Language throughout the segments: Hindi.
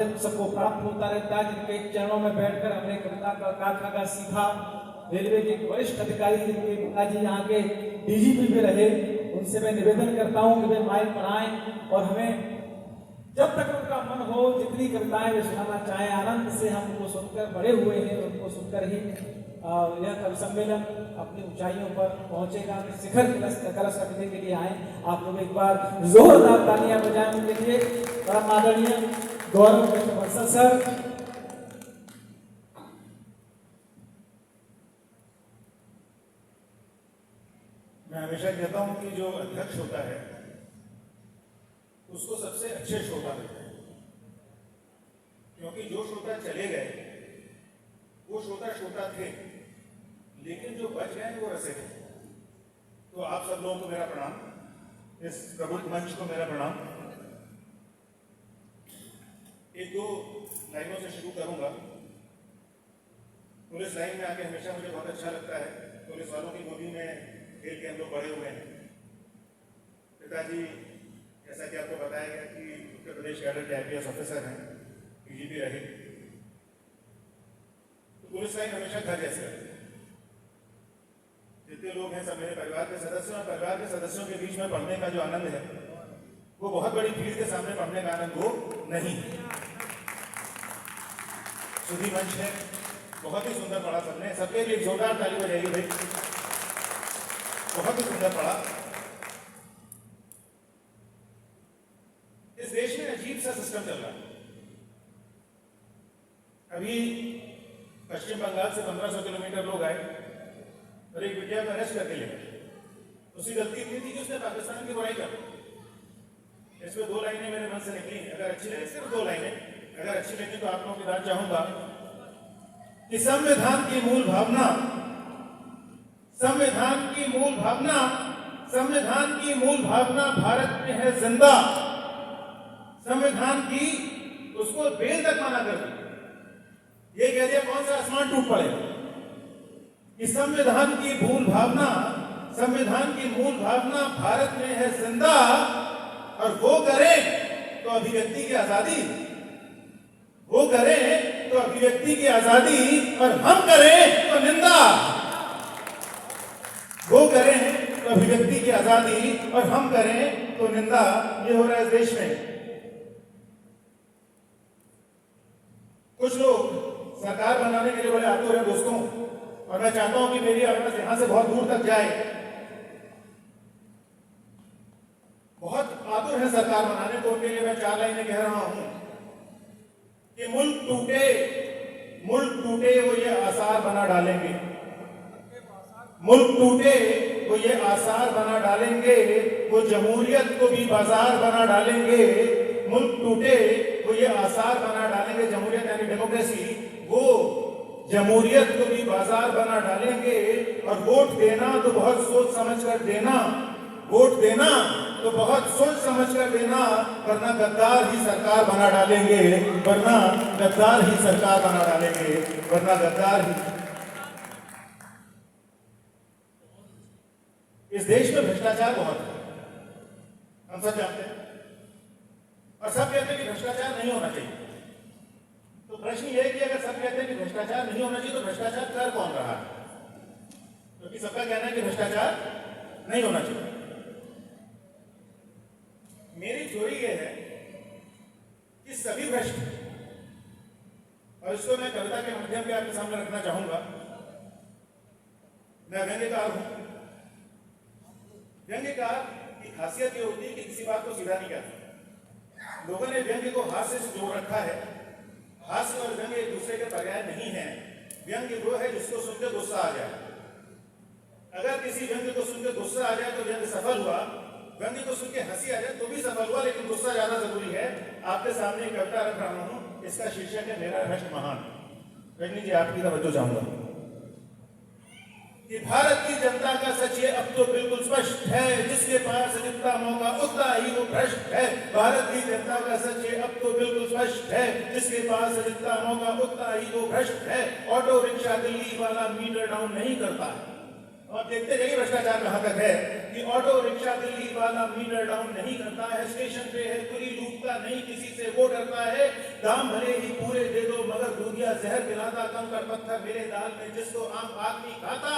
सबको प्राप्त होता रहता है, जिनके चरणों में बैठकर हमने कविता का काका सीखा। रेलवे के वरिष्ठ अधिकारी जिनके पिताजी यहाँ के डीजीपी भी रहे, उनसे मैं निवेदन करता हूँ कि वे माइक पढ़ाएं और हमें जब तक उनका मन हो जितनी कविताएं वे सुनाना चाहें, आनंद से हम उनको सुनकर बड़े हुए हैं, उनको सुनकर ही यह कवि सम्मेलन अपनी ऊंचाइयों पर पहुंचेगा। शिखर कलश रखने के लिए आए आप लोग एक बार जोरदार तालियां बजाएं उनके लिए। परम आदरणीय गौरव बंसल सर। मैं हमेशा कहता हूं कि जो अध्यक्ष होता है उसको सबसे अच्छे श्रोता मिलते हैं, क्योंकि जो श्रोता चले गए वो श्रोता थे, लेकिन जो बच गए वो रसिक थे। तो आप सब लोगों को मेरा प्रणाम, इस प्रबुद्ध मंच को मेरा प्रणाम। एक दो लाइनों से शुरू करूंगा। पुलिस लाइन में आके हमेशा मुझे बहुत अच्छा लगता है। पुलिस वालों की गोदी में खेल के हम लोग बड़े हुए हैं। पिताजी जैसा कि आपको बताया गया कि उत्तर प्रदेश कैडर के IPS ऑफिसर हैं, PGP रहे, तो पुलिस लाइन हमेशा घर जैसे रहती है। जितने लोग हैं सब मेरे परिवार के सदस्य हैं। परिवार के सदस्यों के बीच में पढ़ने का जो आनंद है वो बहुत बड़ी भीड़ के सामने पढ़ने का आनंद वो नहीं है। सुधी मंच है, बहुत ही सुंदर पढ़ा सबने, सबके लिए जोरदार ताली बजाइए भाई, बहुत ही सुंदर पढ़ा। इस देश में अजीब सा सिस्टम चल रहा है। अभी पश्चिम बंगाल से 1500 किलोमीटर लोग आए और एक विद्या को अरेस्ट करके ले गए। उसकी गलती इतनी थी कि उसने पाकिस्तान की बुराई कर। इसमें दो लाइनें मेरे मन से निकली, अगर अच्छी लगी, सिर्फ दो लाइनें, अगर अच्छी लगी तो आप लोगों की बात चाहूंगा कि संविधान की मूल भावना, संविधान की मूल भावना, संविधान की मूल भावना भारत में है जिंदा। संविधान की उसको बेल तक माना कर दिया। ये कह दिया कौन सा आसमान टूट पड़ेगा कि संविधान की मूल भावना, संविधान की मूल भावना भारत में है जिंदा, और वो करें तो अभिव्यक्ति की आजादी, वो करें तो अभिव्यक्ति की आजादी, और हम करें तो निंदा। वो करें तो अभिव्यक्ति की आजादी और हम करें तो निंदा। ये हो रहा है इस देश में। कुछ लोग सरकार बनाने के लिए बड़े आतुर हैं दोस्तों, और मैं चाहता हूं कि मेरी आवाज यहां से बहुत दूर तक जाए। बहुत आतुर है सरकार बनाने को, उनके लिए मैं 4 लाइनें कह रहा हूं कि मुल्क टूटे वो ये आसार बना डालेंगे, मुल्क टूटे वो ये आसार बना डालेंगे, वो जमहूरियत को भी बाजार बना डालेंगे। मुल्क टूटे वो ये आसार बना डालेंगे, जमहूरियत यानी डेमोक्रेसी, वो जमहूरियत को भी बाजार बना डालेंगे। और वोट देना तो बहुत सोच समझ कर देना, वोट देना तो बहुत सोच समझ कर देना, वरना गद्दार ही सरकार बना डालेंगे, वरना गद्दार ही सरकार बना डालेंगे, वरना गद्दार ही। इस देश में भ्रष्टाचार बहुत है, हम सब जानते हैं, और सब कहते हैं कि भ्रष्टाचार नहीं होना चाहिए। तो प्रश्न यह है कि अगर सब कहते हैं कि भ्रष्टाचार नहीं होना चाहिए तो भ्रष्टाचार कर कौन रहा है? क्योंकि सबका कहना है कि भ्रष्टाचार नहीं होना चाहिए। मेरी थ्योरी यह है कि सभी भ्रष्ट, और इसको मैं कविता के माध्यम से आपके सामने रखना चाहूंगा। मैं व्यंग्यकार हूं। व्यंग्यकार की खासियत यह होती है कि किसी बात को सीधा नहीं कहता। लोगों ने व्यंग्य को हास्य से जोड़ रखा है। हास्य और व्यंग्य एक दूसरे के पर्याय नहीं है। व्यंग्य वो है जिसको सुनकर गुस्सा आ जाए। अगर किसी व्यंग्य को सुनकर गुस्सा आ जाए तो व्यंग्य सफल हुआ, व्यंग्य को सुनकर हंसी आ जाए तो भी सफल हुआ, लेकिन गुस्सा ज्यादा जरूरी है। आपके सामने एक कविता रख रहा हूं, इसका शीर्षक है मेरा राष्ट्र महान। रजनी जी आपकी तवज्जो चाहूंगा कि भारत की जनता का सच ये अब तो बिल्कुल स्पष्ट है, जिसके पास जितना मौका उतना ही वो भ्रष्ट है। भारत की जनता का सच ये अब तो बिल्कुल स्पष्ट है, जिसके पास जितना मौका उतना ही वो भ्रष्ट है। ऑटो रिक्शा दिल्ली वाला मीटर डाउन नहीं करता, और देखते जाइए भ्रष्टाचार कहां तक है कि ऑटो रिक्शा दिल्ली वाला मीटर डाउन नहीं करता है, स्टेशन पे है पूरी लूटता नहीं, किसी से वो डरता है, दाम भले ही पूरे दे दो मगर दूधिया जहर पिलाता, कंकड़ पत्थर मेरे दाल में जिसको आम आदमी खाता,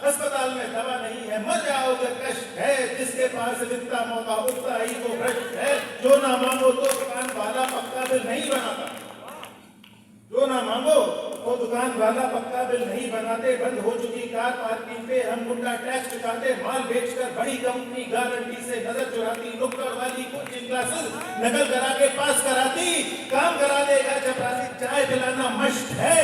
अस्पताल में दवा नहीं है मर जाओगे कष्ट है, जिसके पास जितना मौका उतना ही वो भ्रष्ट है, जो ना मांगो तो दुकान वाला पक्का बिल नहीं बनाता, जो ना मांगो तो दुकान वाला पक्का बिल नहीं बनाते, बंद हो चुकी कार पार्किंग पे हम गुंडा टैक्स चुकाते, माल बेचकर बड़ी कंपनी गारंटी से नजर चुराती, नुक्कड़ वाली कोचिंग क्लासेस नकल करा के पास कराती, काम करा देगा चपरासी चाय पिलाना मस्त है,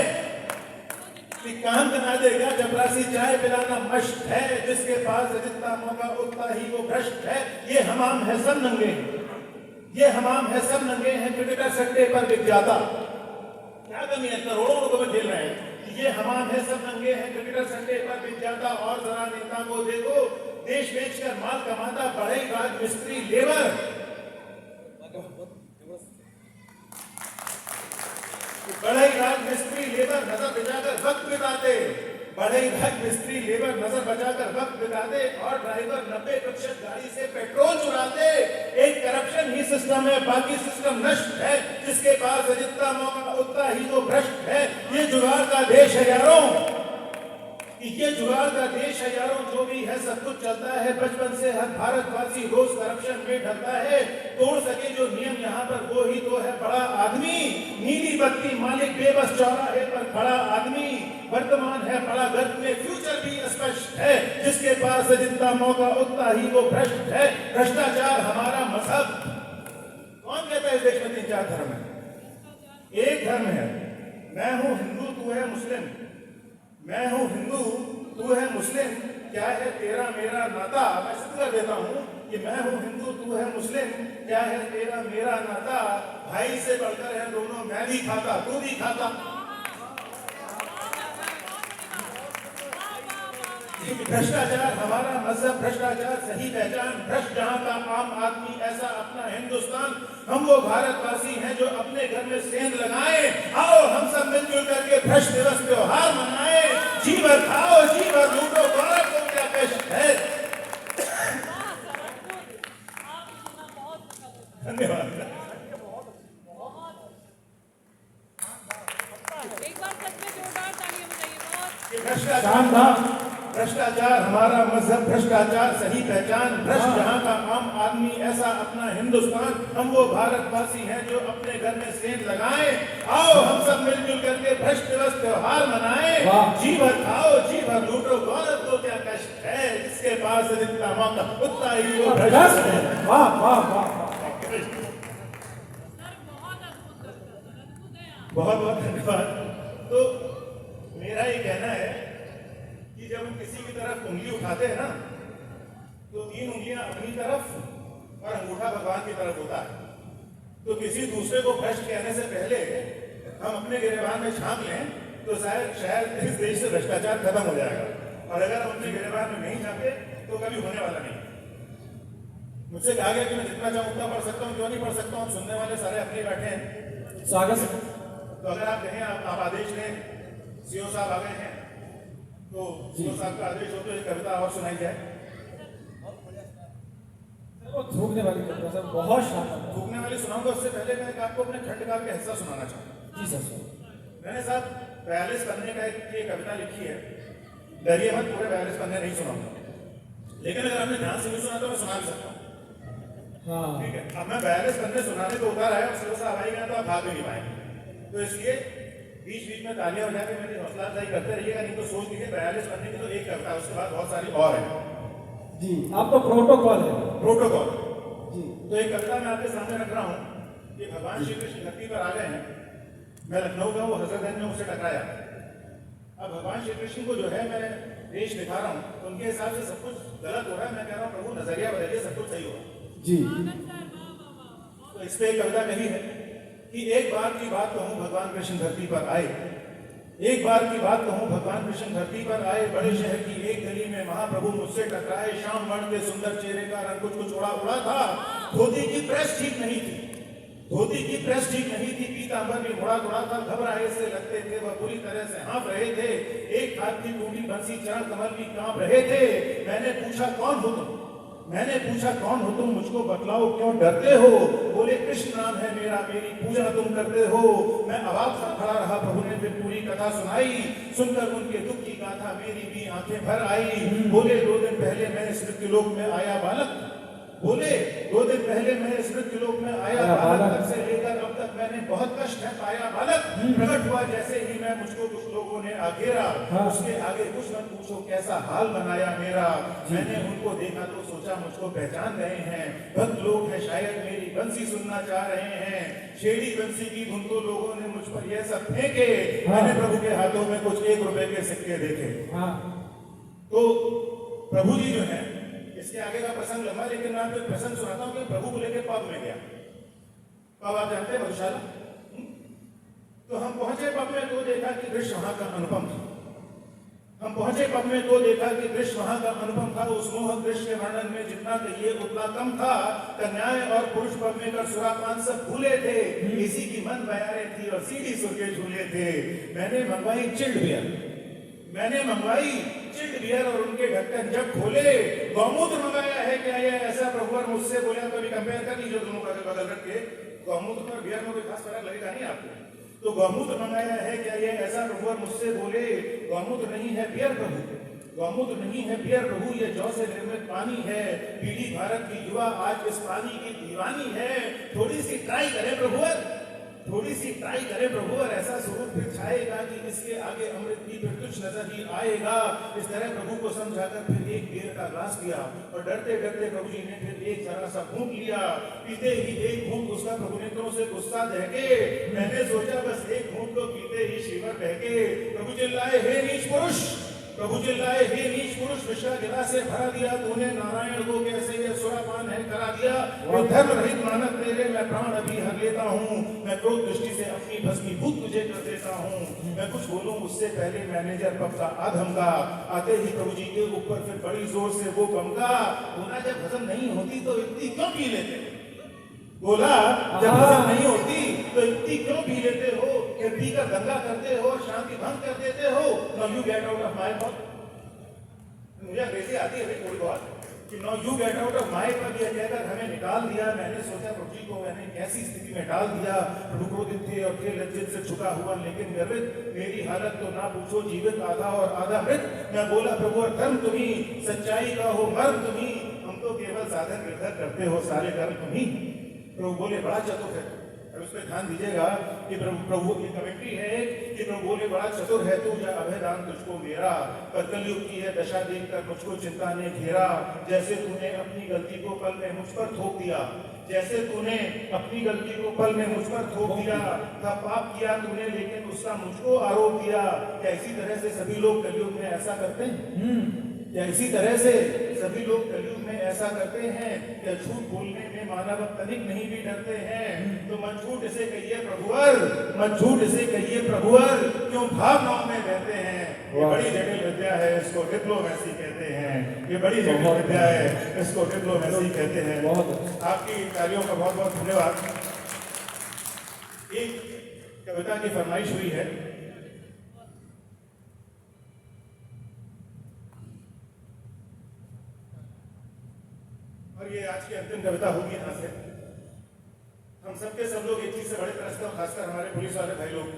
कि काम करा देगा चपरासी चाय पिलाना मस्त है, जिसके पास जितना मौका उतना ही वो भ्रष्ट है, ये हमाम है सब नंगे, ये हमाम है सब नंगे हैं, क्रिकेटर सट्टे पर बिक जाता, क्या कमी है, करोड़ों रुपए खेल रहे हैं, ये हमाम है सब नंगे हैं, क्रिकेटर संडे पर बिक जाता, और जरा नेता को देखो देश बेचकर माल कमाता, बड़े राज मिस्त्री लेबर, बड़े राज मिस्त्री लेबर नजर बचाकर वक्त बिताते, बड़े राज मिस्त्री लेबर नजर बचाकर वक्त बिताते, और ड्राइवर 90% गाड़ी से पेट्रोल चुराते, एक करप्शन ही सिस्टम है बाकी सिस्टम नष्ट है, जिसके पास जितना मौका उतना ही तो भ्रष्ट है, ये जुगाड़ का देश है यारों, ये जुगाड़ का देश है यारों, जो भी है सब कुछ चलता है, बचपन से हर भारतवासी रोज करप्शन में ढलता है, तोड़ सके जो नियम यहाँ पर वो ही तो है बड़ा आदमी, नीली बत्ती मालिक बेबस चौराहे पर खड़ा आदमी, वर्तमान है बड़ा गर्भ में फ्यूचर भी स्पष्ट है, जिसके पास जितना मौका उतना ही वो भ्रष्ट है, भ्रष्टाचार हमारा मजहब, कौन कहता है इस देश में 3-4 धर्म है, एक धर्म है, मैं हूं हिंदू तू है मुस्लिम, मैं हूं हिंदू तू है मुस्लिम, क्या है तेरा मेरा नाता, मैं सिद्ध कर देता हूं कि मैं हूं हिंदू तू है मुस्लिम, क्या है तेरा मेरा नाता, भाई से बढ़कर है दोनों, मैं भी खाता तू भी खाता, भ्रष्टाचार हमारा मजहब, भ्रष्टाचार सही पहचान, भ्रष्ट जहां का आम आदमी ऐसा अपना हिंदुस्तान, हम वो भारतवासी हैं जो अपने घर में सेंध लगाए, आओ हम सब मिलजुल करके भ्रष्ट दिवस त्योहार मनाए, जी भर खाओ जी भर लूटो, भारत को क्या कष्ट है। धन्यवाद। एक बार सच में जोरदार तालियां बजाइए। ये भ्रष्टाचार हमारा मजहब, भ्रष्टाचार सही पहचान, भ्रष्ट जहां का आम आदमी ऐसा अपना हिंदुस्तान, हम वो भारतवासी हैं जो अपने घर में सेंध लगाए, आओ हम सब मिलजुल करके भ्रष्ट दिवस त्योहार मनाए, जी भर खाओ जी भर लूटो, गौरव को क्या कष्ट है, जिसके पास जितना मौका उतना ही वो भ्रष्ट है। वाह वाह वाह, बहुत बहुत धन्यवाद। तो मेरा ये कहना है कि जब हम किसी की तरफ उंगली उठाते हैं ना, तो 3 उंगलियां अपनी तरफ और अंगूठा भगवान की तरफ होता है, तो किसी दूसरे को भ्रष्ट कहने से पहले हम अपने गिरेबान में झांक लें तो शायद इस देश से भ्रष्टाचार खत्म हो जाएगा, और अगर हम अपने गिरेबान में नहीं झांके तो कभी होने वाला नहीं। मुझसे कहा गया कि मैं जितना चाहूं उतना पढ़ सकता हूं, क्यों नहीं पढ़ सकता हूं, सुनने वाले सारे अपने बैठे हैं, स्वागत। तो अगर आप कहें आप आदेश लें, सीओ साहब आ गए हैं, तो सीओ साहब का आदेश हो तो एक कविता और सुनाई जाए। वो थूकने वाली कविता सर, बहुत शानदार। थूकने वाली सुनाऊंगा, उससे पहले मैं आपको अपने खंडकाव्य का हिस्सा सुनाना चाहूंगा। जी सर। मैंने साहब 42 पन्ने का एक कविता लिखी है, डरिए मत, पूरे 42 पन्ने नहीं सुनाऊंगा, लेकिन अगर आपने ध्यान से नहीं सुना तो मैं सुना भी सकता हूँ। हाँ ठीक है, अब मैं 42 पन्ने सुनाने को उतार आया, सीओ साहब आएगा तो आप भाग भी नहीं पाएंगे, तो इसलिए बीच बीच में तालियां बजा के मेरी हौसला अफजाई करते रहिएगा, नहीं तो सोच लीजिए 42 पन्ने की तो एक कविता, उसके बाद बहुत सारी और है जी, आप तो प्रोटोकॉल है। प्रोटोकॉल जी, तो एक कविता मैं आपके सामने रख रहा हूँ कि भगवान श्री कृष्ण धरती पर आ गए हैं, मैं लखनऊ का, वो हजरतगंज में मुझसे टकराया। अब भगवान श्री कृष्ण को जो है मैं देश दिखा रहा हूँ, तो उनके हिसाब से सब कुछ गलत हो रहा है, मैं कह रहा हूँ प्रभु नजरिया बदलिए, सब कुछ सही होगा जी। तो इस पे एक कविता कही है कि एक बार की बात कहूँ भगवान कृष्ण धरती पर आए, एक बार की बात कहूँ भगवान कृष्ण धरती पर आए, बड़े शहर की एक गली में महाप्रभु मुझसे टकराए, शाम वर्ण के सुंदर चेहरे का रंग कुछ कुछ उड़ा उड़ा था, धोती की प्रेस ठीक नहीं थी, धोती की प्रेस ठीक नहीं थी, पीतांबर भी मुड़ा मुड़ा था, घबराए से लगते थे, वह पूरी तरह से हाँफ रहे थे, एक हाथ की टूटी बंसी चरण कमल भी कांप रहे थे। मैंने पूछा कौन हो तुम, मैंने पूछा कौन हो तुम, मुझको बतलाओ क्यों डरते हो। बोले कृष्ण नाम है मेरा, मेरी पूजा तुम करते हो। मैं अवाक सा खड़ा रहा, प्रभु ने फिर पूरी कथा सुनाई, सुनकर उनके दुख की गाथा मेरी भी आंखें भर आई। बोले 2 दिन पहले मैं इस मृत्युलोक में आया बालक, बोले 2 दिन पहले मैं इस मृत्युलोक में आया बालक, तब से लेकर अब तक मैंने बहुत कष्ट है पाया बालक। प्रकट हुआ जैसे ही मैं, मुझको कुछ लोगों ने आघेरा, उसके आगे कुछ मत पूछो कैसा हाल बनाया मेरा। मैंने उनको देखा तो सोचा मुझको पहचान गए हैं, भक्त लोग हैं शायद मेरी बंसी सुनना चाह रहे हैं। छेड़ी बंसी की धुन को लोगों ने मुझ पर यह सब फेंके, मैंने प्रभु के हाथों में कुछ 1 रुपए के सिक्के देखे। तो प्रभु जी जो है, इसके आगे का प्रसंग लंबा, लेकिन मैं आपको एक प्रसंग सुनाता हूं कि प्रभु को लेकर पब में गया। पब आप जानते हैं मधुशाला। तो हम पहुंचे पब में तो देखा कि दृश्य वहां का अनुपम था। हम पहुंचे पब में तो देखा कि दृश्य वहां का अनुपम था। उस मोहक दृश्य के वर्णन में जितना कहिए उतना कम था। कन्याएं और पुरुष पब में कर सुरापान सब भूले थे, इसी की मन बयारे थी और सीढ़ी सुर के झूले थे। मैंने मंगवाई चिल्ड बियर, मैंने मंगवाई चिल्ड बियर और उनके ढक्कन जब खोले, गौमूत्र मंगाया है क्या ये ऐसा प्रभु मुझसे बोला। तो अभी कंपेयर कर लीजिए दोनों का बदल रख के, गौमूत्र और बियर में कोई खास फर्क लगेगा नहीं आपको। तो गौमूत्र मंगाया है क्या ये ऐसा प्रभु मुझसे बोले। गौमूत्र नहीं है बियर प्रभु, गौमूत्र नहीं है बियर प्रभु, ये जौ से निर्मित पानी है। पीढ़ी भारत की युवा आज इस पानी की दीवानी है। थोड़ी सी ट्राई करें प्रभु, थोड़ी सी ट्राई करे प्रभु, और ऐसा स्वरूप फिर छाएगा कि इसके आगे अमृत भी फिर कुछ नजर ही आएगा। इस तरह प्रभु को समझाकर फिर एक बियर का ग्लास लिया और डरते डरते प्रभु जी ने फिर एक जरा सा घूंट लिया। पीते ही एक घूंट उसका प्रभु नेत्रों से गुस्सा दहके। मैंने सोचा बस एक घूंट को पीते ही शिवर बहके। प्रभु चिल्लाए हे नीच पुरुष, प्रभु चिल्लाए हे नीच पुरुष, विष का गिलास से भरा दिया तूने नारायण को, कैसे ये सुरापान है करा दिया। धर्म रहित मानव तेरे मैं प्राण अभी हर लेता हूँ, मैं क्रोध दृष्टि से अपनी भस्मीभूत तुझे कर देता हूँ। मैं कुछ बोलूं उससे पहले मैनेजर पब का आधमका, आते ही प्रभु जी के ऊपर फिर बड़ी जोर से वो बमका। बोला जब हजम नहीं होती तो इतनी क्यों पी लेते, बोला जब हजम नहीं होती तो इतनी क्यों पी लेते हो, पी कर दंगा करते हो, शांति भंग कर देते हो। Now you get out of my pub. मुझे अंग्रेजी आती है थोड़ी बहुत कि now you get out of my pub, ये कहकर हमें निकाल दिया। मैंने सोचा प्रभु जी को मैंने कैसी स्थिति में डाल दिया। प्रभु क्रोधित थे और थे लज्जित से झुका हुआ लेकिन गर्वित, मेरी हालत तो ना पूछो, जीवित आधा और आधा मृत। मैं बोला प्रभु और धर्म तुम्ही, सच्चाई का हो मर्म तुम्ही, हम तो केवल साधन निर्धर करते हो सारे कर्म तुम्ही। प्रभु बोले बड़ा चतुर है, अब इस पर ध्यान दीजिएगा कि प्रभु की कमेंट्री है कि प्रभु बोले बड़ा चतुर है तू, या अभयदान तुझको मेरा। पर कलयुग की है दशा देखकर मुझको चिंता ने घेरा। जैसे तूने अपनी गलती को पल में मुझ पर थोप दिया, जैसे तूने अपनी गलती को पल में मुझ पर थोप दिया था। पाप किया तूने लेकिन उसका मुझको आरोप दिया। क्या इसी तरह से सभी लोग कलयुग में ऐसा करते हैं? क्या इसी तरह से सभी लोग कलयुग में ऐसा करते हैं? क्या झूठ बोलने में मानव तनिक नहीं भी डरते हैं? तो मत झूठ इसे कहिए प्रभुवर, मत झूठ इसे कहिए प्रभुवर, क्यों भावनाओं में बहते हैं। ये बड़ी जटिल विद्या है, इसको डिप्लोमेसी कहते हैं। ये बड़ी जटिल विद्या है, इसको डिप्लोमेसी कहते हैं। आपकी तालियों का बहुत बहुत धन्यवाद। एक कविता की फरमाइश हुई है, और ये आज की अंतिम कविता होगी यहाँ से। हम सबके सब लोग एक चीज से बड़े तरसते हैं, खासकर हमारे पुलिस वाले भाई लोग।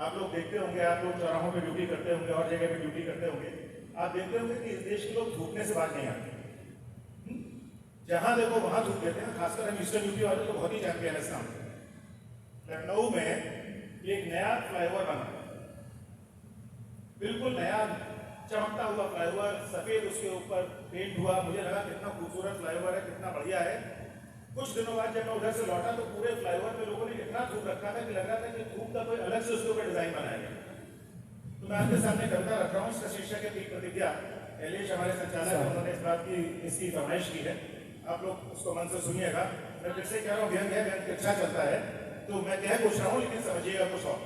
आप लोग देखते होंगे, आप लोग चौराहों पे ड्यूटी करते होंगे और जगह पे ड्यूटी करते होंगे, आप देखते होंगे कि इस देश के लोग थूकने से बात नहीं आते। जहां देखो वहां थूक देते हैं। खासकर हम ईस्टर्न यूपी वाले तो बहुत ही चैंपियन है इस काम। लखनऊ में एक नया फ्लाईओवर बना, बिल्कुल नया चमकता हुआ फ्लाईओवर, सफेद उसके ऊपर पेंट हुआ। मुझे लगा कितना खूबसूरत फ्लाईओवर है, कितना बढ़िया है। कुछ दिनों बाद जब मैं उधर से लौटा तो पूरे फ्लाईओवर पे लोगों ने इतना थूक रखा था कि लग रहा था कि थूक का कोई अलग से उसके ऊपर डिजाइन बनाया गया। तो मैं आपके सामने कविता रख रहा हूँ, इसका शीर्षक है प्रतिज्ञा। एलेश हमारे संचालक, उन्होंने इस बात की इसकी फरमाइश की है। आप लोग उसको मन से सुनिएगा। मैं फिर से कह रहा हूँ, व्यंग है, व्यंग अच्छा चलता है तो मैं कह कुछ रहा हूँ लेकिन समझिएगा कुछ और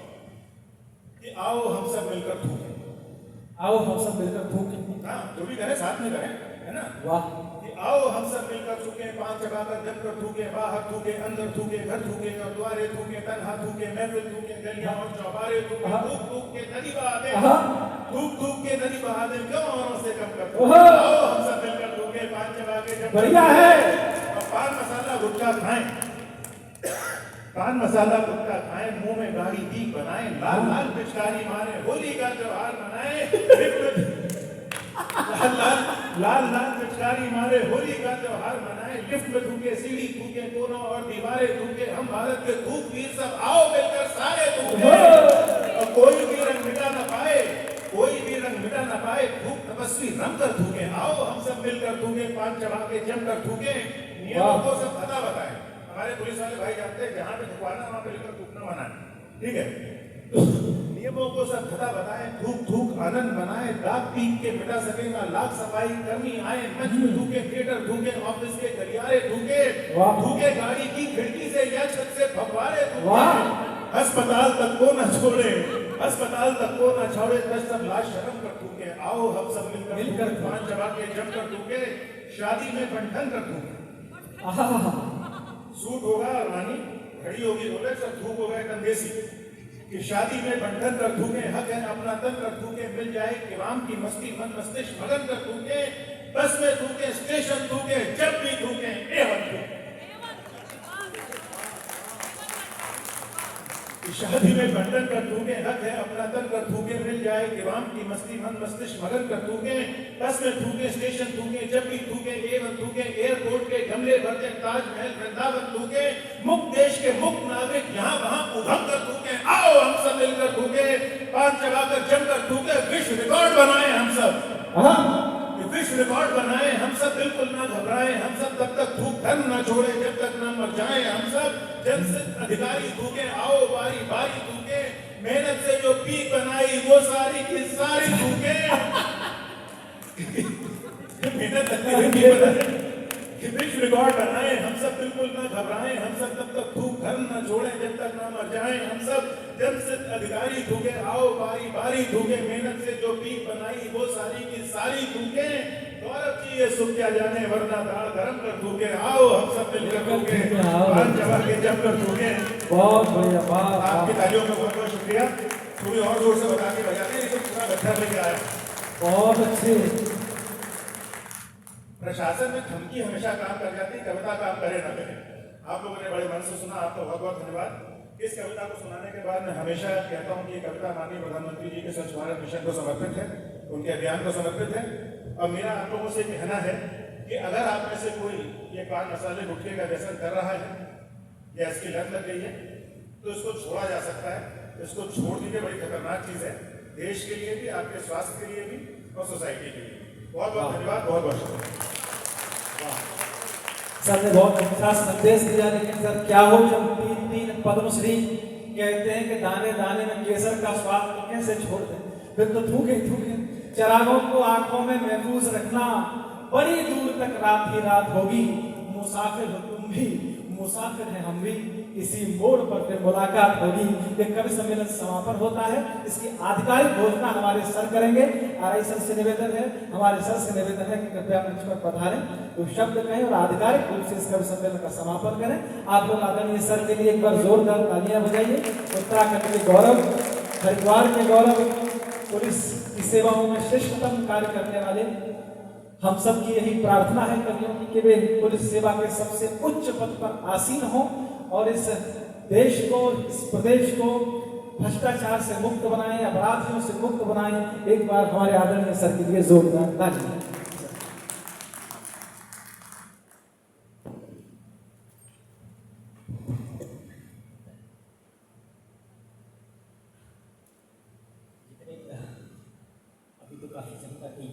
कि आओ हम सब मिलकर थूकें, आओ हम सब मिलकर थूकें। हाँ, जो भी करें साथ में करें, है ना। वाह। कि आओ हम सब मिलकर थूके, पांच चबाकर जमकर थूके, बाहर थूके, अंदर थूके, घर थूके और द्वारे थूके, तन्हा थूके, महफिल थूके, गलियां और चौबारे थूके, थूक थूक के नदी बहा दे, थूक थूक के नदी बहा दे, क्यों औरों से कम कर दो। आओ हम सब मिलकर थूके, पांच चबा के जमकर बढ़िया है। और पान मसाला गुटखा खाएं, पान मसाला गुटखा खाएं, मुंह में गाढ़ी दीप बनाएं, लाल लाल पिचकारी मारे, होली का त्योहार मनाएं, लाल लाल पिचकारी मारे, होली का त्योहार मनाएं, लिफ्ट में थूके, सीढ़ी थूके, कोनों और दीवारें थूके, हम भारत के थूक वीर सब आओ मिलकर सारे थूके, और कोई भी रंग मिटा न पाए, कोई भी रंग मिटा न पाए, थूक तपस्वी रंग कर थूके, आओ हम सब मिलकर थूके, पान चबा के जमकर थूके, नियमों को सब पता बताएं। हमारे पुलिस वाले भाई जानते हैं जहां पे थुकवाना वहां पे लेकर थूकना मना है, ठीक है। नियमों को सब खता बताएं, थूक थूक आनंद बनाए, दाग पीक के मिटा सकेगा, लाख सफाई कर्मी आए, मंच में थूके, थिएटर थूके, ऑफिस के गलियारे थूके, थूके गाड़ी की खिड़की से या छत से फव्वारे थूके, अस्पताल तक को न छोड़े, अस्पताल तक को न छोड़े, दस सब लाश शर्म कर थूके, आओ हम सब मिलकर पान चबा के जमकर थूके, शादी में बंधन कर थूके, सूट होगा रानी, घड़ी होगी रोलेक्स और थूक होगा एकदम देसी, कि शादी में बंधन कर थूके, हक है अपना तन कर थूके, मिल जाए किराम की मस्ती मन मस्तिष्क मगन कर थूके, बस में थूके, स्टेशन थूके, जब भी थूके, एवं थूके, शादी में बंधन कर थूके, हक है अपना तन कर थूके, मिल जाए किराम की मस्ती मन मस्तिष्क मगन कर थूके, बस में थूके, स्टेशन थूके, जब भी थूके, एवं थूके, एयरपोर्ट के गमले भरते, ताजमहल वृंदावन थूके, मुक्त देश के मुक्त नागरिक यहाँ वहां उभर कर थूके, आओ हम सब मिलकर थूके, पान चबाकर जमकर थूके, विश्व रिकॉर्ड बनाए हम सब, विश्व रिकॉर्ड बनाए हम सब, बिल्कुल ना घबराए हम सब, तब तक थूक धर्म ना छोड़े, जब तक ना मर जाए हम सब, जनसिद्ध अधिकारी थूके, आओ बारी बारी थूके, मेहनत से जो पीक बनाई वो सारी की सारी थूके, मेहनत विश्व रिकॉर्ड बनाए हम सब, बिल्कुल ना घबराए हम सब, तब तक थूक धर्म ना छोड़े, जब तक ना मर जाए हम सब, जनसिद्ध अधिकारी थूके, आओ बारी बारी थूके, मेहनत से जो पीक बनाई वो सारी की सारी थूके, गौरव जी ये सुख क्या जाने वरना दाल गरम कर थूके, आओ हम सब मिलकर थूके, पान चबा के जमकर थूके। बहुत बढ़िया, आपकी तालियों में बहुत बहुत शुक्रिया, थोड़ी और जोर से बता के बजाते हैं, लेकिन पूरा गट्ठा लेके आया, बहुत अच्छे। प्रशासन में धमकी हमेशा काम कर जाती है, कविता काम करे ना करे। आप लोगों ने बड़े मन से सुना, आपका बहुत बहुत धन्यवाद। इस कविता को सुनाने के बाद मैं हमेशा कहता हूं कि ये कविता माननीय प्रधानमंत्री जी के स्वच्छ भारत मिशन को समर्पित है, उनके अभियान को समर्पित है, और मेरा आप लोगों से कहना है कि अगर आप में से कोई ये पान मसाले गुटखे का व्यसन कर रहा है या इसकी लत लग गई है तो इसको छोड़ा जा सकता है। इसको छोड़ दीजिए, बड़ी खतरनाक चीज है, देश के लिए भी, आपके स्वास्थ्य के लिए भी और सोसाइटी के लिए। बहुत बहुत धन्यवाद, बहुत बहुत शुक्रिया। सर ने बहुत अच्छा संदेश दिया, लेकिन सर क्या हो जब तीन तीन पद्मश्री कहते हैं कि दाने दाने में केसर का स्वाद तो कैसे छोड़ दें, फिर तो थूके थूके। चिरागों को आंखों में महफूज रखना, बड़ी दूर तक रात ही रात होगी, मुसाफिर हो तुम भी, मुसाफिर है हम भी, इसी मोड़ पर फिर मुलाकात होगी। ये कवि सम्मेलन समापन होता है, इसकी आधिकारिक घोषणा हमारे सर करेंगे। आरआई सर से निवेदन है, हमारे सर से निवेदन है कि कृपया मंच पर पधारें, तो शब्द कहें और आधिकारिक रूप से इस कवि सम्मेलन का समापन करें। आप लोग आदरणीय सर के लिए एक बार जोरदार तालियां बजाइए। उत्तराखंड के गौरव, हरिद्वार के गौरव, पुलिस की सेवाओं में श्रेष्ठतम कार्य करने वाले हम सब की यही प्रार्थना है कवियों की कि वे पुलिस सेवा के सबसे उच्च पद पर आसीन हों और इस देश को, इस प्रदेश को भ्रष्टाचार से मुक्त बनाएं, अपराधियों से मुक्त बनाएं। एक बार हमारे आदरणीय सर के लिए जोरदार तालियां। अभी तो काफी चिंता थी,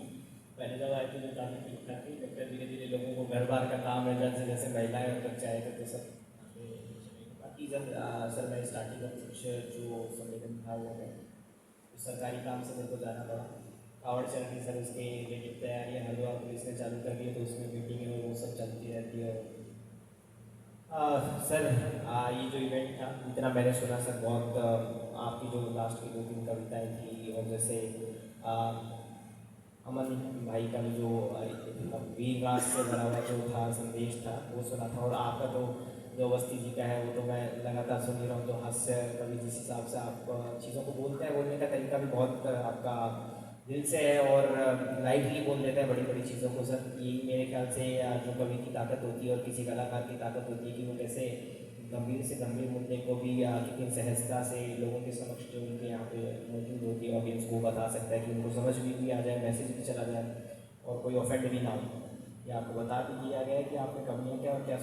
पहले जब आई थी तो काफी ठीक ठाक थी, फिर धीरे धीरे लोगों को घर बार का काम है, जैसे जैसे महिलाएं और बच्चे आए थे तो सब बाकी जब सर मैं स्टार्टिंग में कुछ जो सम्मेलन था वो मैं सरकारी काम से मेरे को जाना पड़ा, कावड़ चल रही सर, उसके रिलेटेड तैयारियाँ हरिद्वार पुलिस ने चालू कर दी है, तो उसमें मीटिंग है वो सब चलती रहती है। सर ये जो इवेंट था, इतना मैंने सुना सर, बहुत आपकी जो लास्ट की 2-3 कविताएं थी और जैसे अमन भाई का भी जो वीर राज से बना हुआ जो था संदेश था वो सुना था। और आपका तो जो अवस्थी जी का है वो तो मैं लगातार सुन ही रहा हूँ। तो हास्य कवि जिस हिसाब से आप चीज़ों को बोलते हैं, बोलने का तरीका भी बहुत आपका दिल से है और लाइटली बोल देते हैं बड़ी बड़ी चीज़ों को सर। यही मेरे ख्याल से जो कवि की ताकत होती है और किसी कलाकार की ताकत होती है कि वो कैसे गंभीर से गंभीर मुद्दे को भी कितनी सहजता से लोगों के समक्ष जो उनके यहाँ पे मौजूद होती है ऑडियंस को बता सकता है कि उनको समझ भी आ जाए, मैसेज भी चला जाए और कोई ऑफेंड भी ना हो। ये आपको बता भी दिया गया है कि आपने कमियाँ क्या और क्या